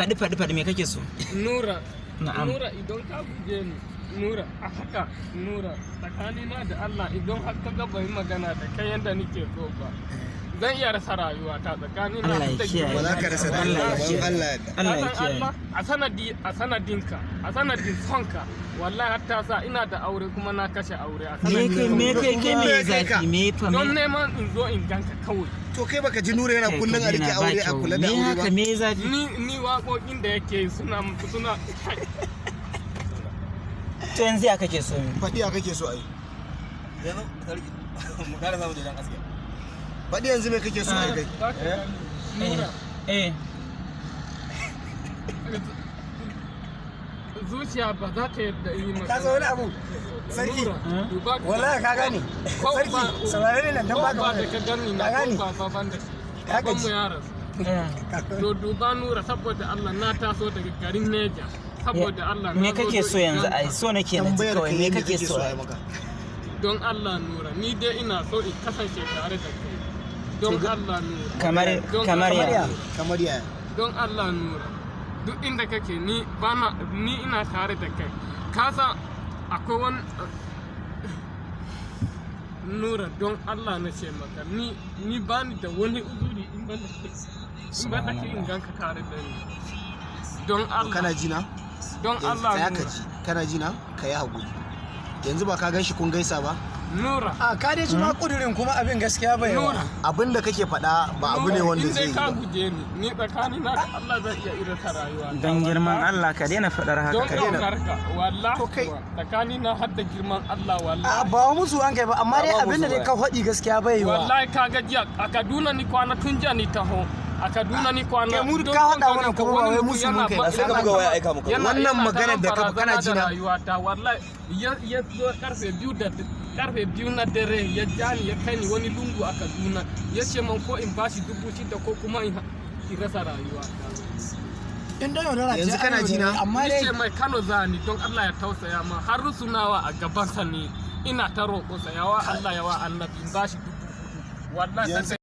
faɗi me kake so? Nura. Na'am. Nura idan ka guje ni. Nura a haka Nura tsakanina da Allah idan har ka ga bai magana da kai yanda nake so ba. Zan iya rasa rayuwa ta tsakanin na da kiyaye. Ba za ka rasa rayuwa ba Allah ya kiyaye. a sanadinka a sanadin sonka wallahi hatta sa ina da aure kuma na kashe aure a me zafi me fa don neman in zo in ganka kawai. To kai baka ji Nura yana kullun a rike aure a kula da aure ba? Me zafi? Ni waƙoƙin da yake suna to yanzu ya kake so? Faɗi ya kake so ai? yanzu mu kara samu da dan aske Faɗi yanzu me kake so ai kai? Nura. Zuciya ba za ta yadda yi maka. ka zo wani abu sarki wallahi ka gane sarki saurare ne nan dan baka ba da ka gani na ko ba ban da Ka ban mu gaji. yara to duba Nura saboda Allah na taso daga garin Neja saboda Allah Me kake so yanzu ai? So nake na ji kawai me kake so? don Allah Nura ni dai ina so in kasance tare da kai don Allah Nura Kamar ya. don Allah Nura duk inda kake ni ina tare da kai ka san akwai wani Nura don Allah na ce maka ni bani da wani uzuri in ban da ke in ganka tare da ni don Allah Kana ji na? don Allah Tsaya ka Nura ji. Kana ji na? Ka yi haƙuri. Yanzu ba ka gan shi kun gaisa ba? Nura a ka dai ma kudirin kuma abin gaskiya bai yawa Nura Abin da kake faɗa ba abu ne wanda zai yi in dai ka ba. guje ni tsakani na da Allah zai iya irata rayuwa Dan girman Allah ka daina faɗar haka don ka daina. ƙaunarka wallahi To kai- kuwa, tsakani na har da girman Allah a wallahi ba musu an kai ba amma dai abin da dai ka faɗi gaskiya bai yawa wallahi ka ga jiya a Kaduna ni kwana tun jiya ni taho a Kaduna ni kwana Kai mu don ka haɗa son mana ganin ka kuma ba wani wai mutum musu mun yana kai ba- ba. Sai ka yana buga waya ta- aika muku. yana- Wannan yana maganar ta da ka- kana barazana ji na? da rayuwata wallahi ya zo karfe biyu na dare ya jani ya kai ni wani lungu a Kaduna ya ce man ko in bashi 6,000 ko kuma in rasa rayuwata in dai yaudara ce Yanzu kana ji na? amma dai ce mai Kano zani don Allah ya tausaya ma har rusunawa a gabansa ne ina ta roƙo sa yawa Allah yawa annabi in bashi 4,000 wallahi